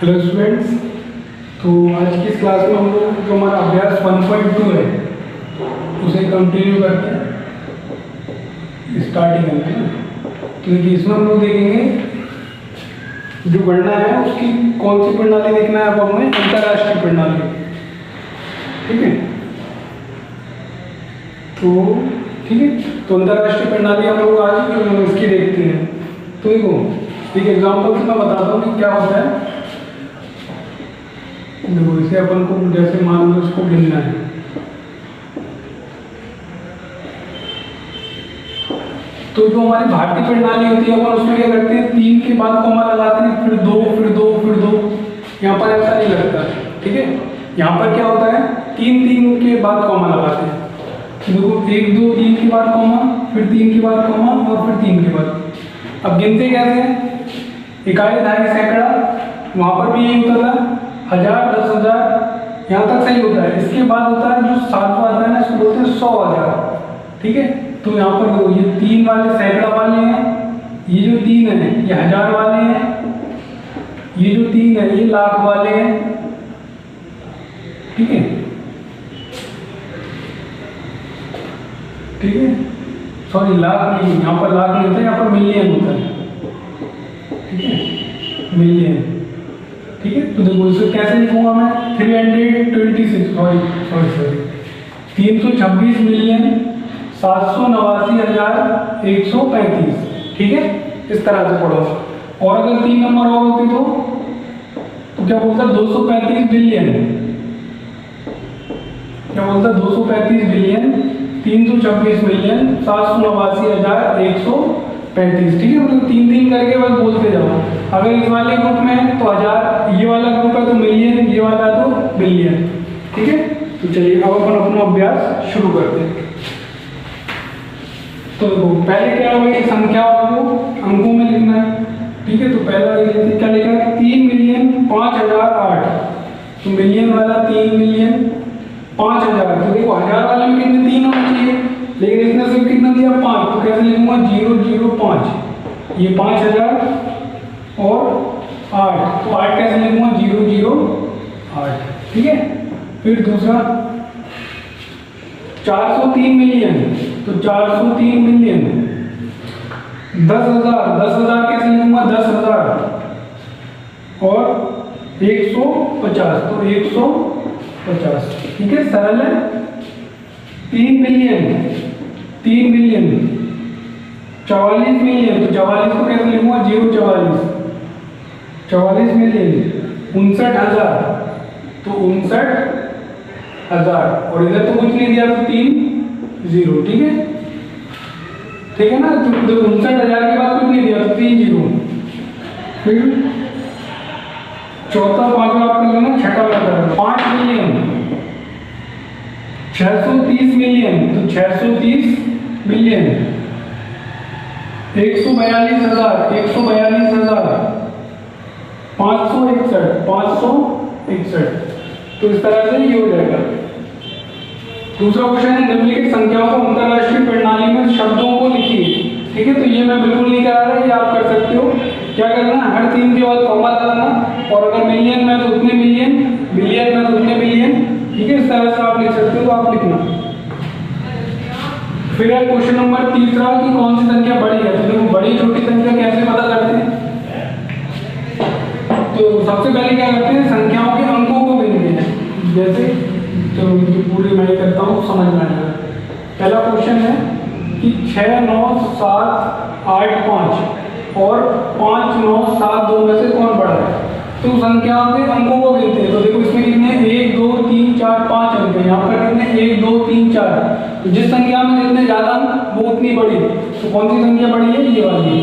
Hello students. तो आज की इस क्लास में हम लोग जो हमारा अभ्यास 1.2 है उसे कंटिन्यू करते हैं, स्टार्टिंग में ना। तो देखिए इसमें हम लोग देखेंगे जो गणना है उसकी कौन सी प्रणाली देखना है। अब हमें अंतर्राष्ट्रीय प्रणाली, ठीक है। तो तो अंतर्राष्ट्रीय प्रणाली हम लोग आज इसकी देखते हैं। तो देखो एक एग्जाम्पल से मैं बताता हूँ कि क्या होता है। देखो इसे अपन को जैसे मान लो इसको गिनना है, तो जो हमारी भारतीय प्रणाली होती है अपन उसमें क्या करते हैं, 3 के बाद कॉमा लगाते हैं, फिर 2 फिर 2 फिर 2। यहाँ पर ऐसा नहीं लगता, ठीक है। यहाँ पर क्या होता है, 3 के बाद कॉमा लगाते हैं। देखो 1 2 3 के बाद कॉमा, फिर 3 के बाद कॉमा और फिर 3 के बाद। अब गिनते कैसे हैं, इकाई दहाई सैकड़ा, वहाँ पर भी यही होता था, 1000 10,000 यहाँ तक सही होता है। इसके बाद होता है जो 7वां आता है ना, इसको बोलते हैं 100,000, ठीक है। तो यहाँ पर देखो ये 3 वाले सैकड़ा वाले हैं, ये जो 3 है ये 1000 वाले हैं, ये जो 3 है ये लाख वाले हैं, ठीक है। ठीक है, सॉरी लाख नहीं, यहाँ पर लाख नहीं होता, यहाँ पर मिलियन होता है, ठीक है, मिलियन, ठीक है। तो देखो इसे कैसे लिखूंगा मैं, 326 मिलियन 789,135, ठीक है। इस तरह से पढ़ो। और अगर 3 नंबर और होती तो क्या बोलता, 235 बिलियन, क्या बोलता, 235 बिलियन 326 मिलियन 789,135, ठीक है। मतलब 3 करके बस बोलते जाओ। अगर इस वाले ग्रुप में है तो 1000, ये वाला ग्रुप है तो मिलियन, ये वाला तो बिलियन, ठीक है। तो चलिए अब अपन अपना अभ्यास शुरू करते हैं। तो पहले क्या होगा, संख्याओं को अंकों में लिखना है, ठीक है। तो पहला क्या लिखा है, 3,05,008। तो मिलियन वाला 3,05,000। तो देखो 1000 वाले में कितने 3 होने चाहिए, लेकिन इसने सिर्फ कितना दिया 5। तो कैसे लिखूंगा, 005, ये 5000 और 8, तो 8 कैसे लिखूंगा, 008, ठीक है। फिर दूसरा 403 मिलियन, तो 403 मिलियन 10,000 कैसे लिखूंगा, 10,000 और 150, तो 150, ठीक है, सरल है। 3 मिलियन 44 मिलियन, तो 44 को कैसे लिखूंगा, 044, 44 मिलियन 59,000, तो 59,000, और इधर तो कुछ नहीं दिया तो 3 0, ठीक है, ठीक है ना। तो 59,000 के बाद कुछ नहीं दिया तो 3 0। फिर चौथा पांचवा आप कर लेना, छठा वाला 5 मिलियन 630 मिलियन, तो 630 मिलियन 142,000 561, तो इस तरह से ये हो जाएगा। दूसरा क्वेश्चन है, निम्नलिखित संख्याओं को अंतरराष्ट्रीय प्रणाली में शब्दों को लिखिए, ठीक है। तो ये मैं बिल्कुल नहीं करा रहा, ये आप कर सकते हो। क्या करना, हर 3 के बाद कॉमा लगाना, और अगर मिलियन में तो उतने मिलियन, बिलियन में तो उतने बिलियन, ठीक है। इस तरह से आप लिख सकते हो, तो आप लिखना। फिर है क्वेश्चन नंबर तीसरा कि कौन सी संख्या बड़ी है। तो देखो बड़ी छोटी संख्या कैसे पता करते हैं, तो सबसे पहले क्या करते हैं, संख्याओं के अंकों को गिनते हैं। जैसे तो पूरी मैं करता हूँ, समझ में आएगा। पहला क्वेश्चन है कि 6 9 7 8 5 और 5 9 7 2 में से कौन बड़ा है। तो संख्याओं के अंकों को गिनते हैं। तो देखो इसमें कितने 1 2 3 4 5 अंक है, यहाँ पर कितने 1 2 3 4। तो जिस संख्या में जितने ज्यादा अंक वो उतनी बड़ी, तो कौन सी संख्या बड़ी है, ये वाली।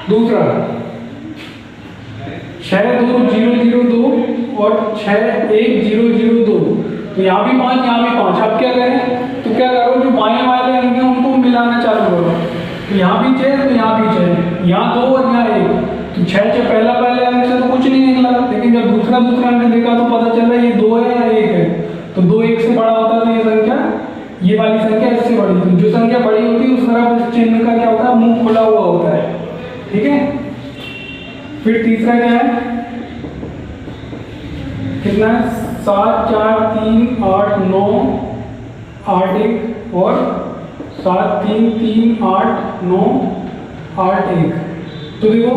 दूसरा 62002 और 61,002, तो यहाँ भी 5 यहाँ भी 5। अब क्या करें, तो क्या करो, जो बाएं वाले अंक हैं उनको मिलाना चालू करो। तो यहाँ भी 6 तो यहाँ भी 6, यहाँ 2 और यहाँ 1। तो 6 से पहला पहले अंक से तो कुछ नहीं निकला, लेकिन जब दूसरा अंक देखा तो पता चल रहा है ये 2 है या 1 है। तो 2 1 से बड़ा होता है, तो ये संख्या, ये वाली संख्या इससे बड़ी। तो जो संख्या बड़ी होती है उस तरफ चिन्ह का क्या होता है, मुंह खुला हुआ होता है, ठीक है। फिर तीसरा क्या है, कितना है, 7 4 3 8 9 8 1 और 7 3 3 8 9 8 1। तो देखो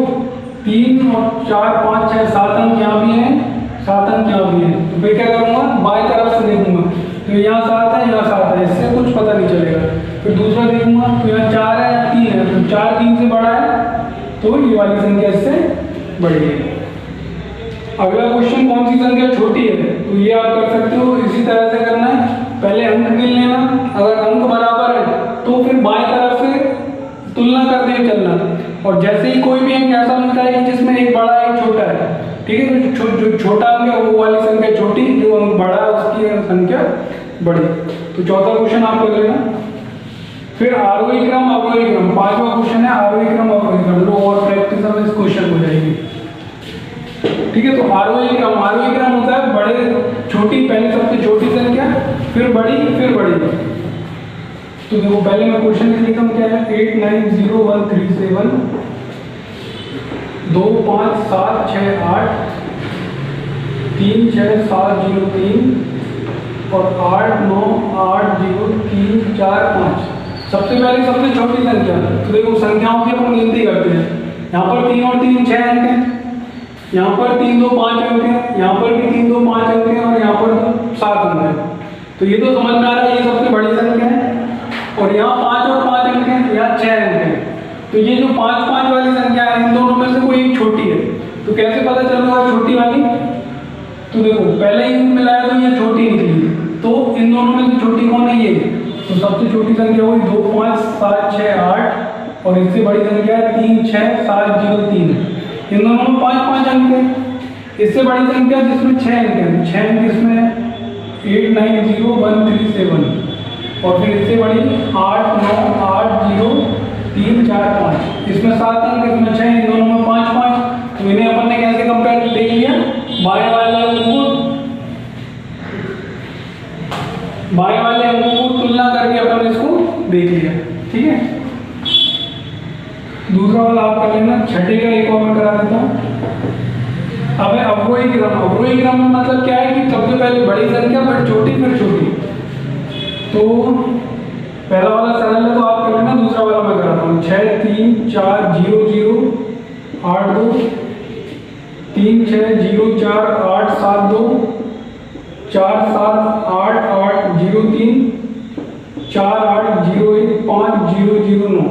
3 और 4 5 6 7 अंक यहाँ भी हैं, 7 अंक यहाँ भी हैं। तो फिर क्या करूँगा, बाएं तरफ से देखूंगा, तो यहाँ 7 है यहाँ 7 है, इससे कुछ पता नहीं चलेगा। फिर दूसरा देखूंगा तो यहाँ 4 है या 3 है, तो 4 3 से बड़ा है, तो ये वाली संख्या इससे बड़ी है। अगला क्वेश्चन, कौन सी संख्या छोटी है, तो ये आप कर सकते हो, इसी तरह से करना है। पहले अंक गिन लेना, अगर अंक बराबर है तो फिर बाएं तरफ से तुलना करते हुए चलना, और जैसे ही कोई भी अंक ऐसा मिलता है कि जिसमें एक बड़ा एक छोटा है, ठीक है, तो जो छोटा अंक है वो वाली संख्या छोटी, जो अंक बड़ा है उसकी संख्या बड़ी। तो चौथा क्वेश्चन आप कर लेना। फिर आरोही क्रम अवरोही क्रम, पांचवा क्वेश्चन है आरोही क्रम अवरोही क्रम, लो और प्रैक्टिस में इस क्वेश्चन हो जाएगी। ठीक है, तो आरोही क्रम होता है बड़े छोटी, पहले सबसे छोटी संख्या, फिर बड़ी, फिर बड़ी। तो देखो पहले मैं क्वेश्चन लिखता हूँ, क्या है, 8 9 0 1 3 7 2 5 7 6 8 3 6 7 0 3 और 8 9 8 0 3 4 5। सबसे पहले सबसे छोटी संख्या, तो देखो संख्याओं की अपन गिनती करते हैं। यहाँ पर 3 और 3 6 अंक हैं, यहाँ पर 3 2 5 अंक हैं, यहाँ पर भी 3 2 5 अंक हैं, और यहाँ पर 7 अंक हैं। तो ये तो समझ में आ रहा है, ये सबसे बड़ी संख्या है। और यहाँ 5 और 5 अंक हैं, यहाँ 6 अंक हैं। तो ये जो 5 5 वाली संख्या है, इन दोनों में से कोई एक छोटी है। तो कैसे पता चलेगा छोटी वाली, तो देखो पहले ही मिलाया तो ये छोटी निकली, तो इन दोनों में से छोटी कौन है, ये। तो सबसे छोटी संख्या हुई 2 5 7 6 8, और इससे बड़ी संख्या है 3 6 7 0 3। इन दोनों में 5 5 अंक है। इससे बड़ी संख्या जिसमें 6 अंक है, 6 अंक इसमें 8 9 0 1 3 7, और फिर इससे बड़ी 8 9 8 0 3 4 5। इसमें 7 अंक, इसमें 6, इन दोनों में 5 5। तो इन्हें अपन ने कैसे कंपेयर देख लिया, बाएं वाले अंकों को तुलना करके अपन इसको देख लिया। ठीक है, दूसरा वाला आप कर लेना। छठे का एक और मैं करा देता हूँ। अब है अवरोही क्रम। अवरोही क्रम में मतलब क्या है कि सबसे पहले बड़ी संख्या, फिर छोटी, फिर छोटी। तो पहला वाला सरल है तो आप कर लेना, दूसरा वाला मैं कराता हूँ। 6 3 4 0 0 8 2 3 6 0 4 8 7 2 4 7 8 8 0 3 4 8 0 1 5 0 0 9।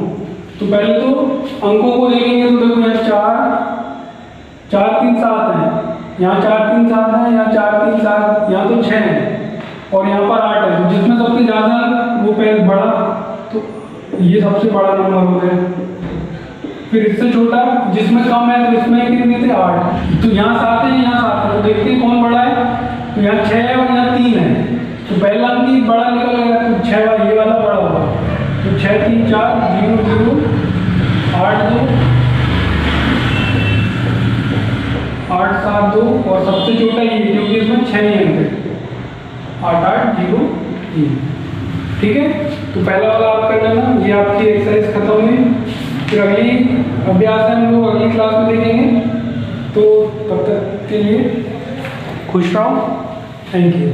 तो पहले तो अंकों को देखेंगे, तो देखो यहाँ 4 3 7 है, यहाँ 4 3 7 है, यहाँ 4 3 7, यहाँ तो 6 है, और यहाँ पर 8 है। तो जिसमें सबसे ज़्यादा वो पहले बड़ा, तो ये सबसे बड़ा नंबर हो गया। फिर इससे छोटा जिसमें कम है, तो इसमें कितने थे, 8। तो यहाँ 7 है, यहाँ 7 है, तो देखते हैं कौन बड़ा है। तो यहाँ 6 है और यहाँ 3 है, तो पहला अंक ही बड़ा निकल गया, तो 6 ये वाला बड़ा होगा। तो 6 3 4 0 0 8 2 8 7 2, और सबसे छोटा ये, क्योंकि इसमें 6 ही अंक है, 8 8 0 3। ठीक है, तो पहला वाला आप कर लेना। ये आपकी एक्सरसाइज खत्म हुई। फिर अगली अभ्यास है हम लोग अगली क्लास में देखेंगे। तो तब तक के लिए खुश रहो। Thank you.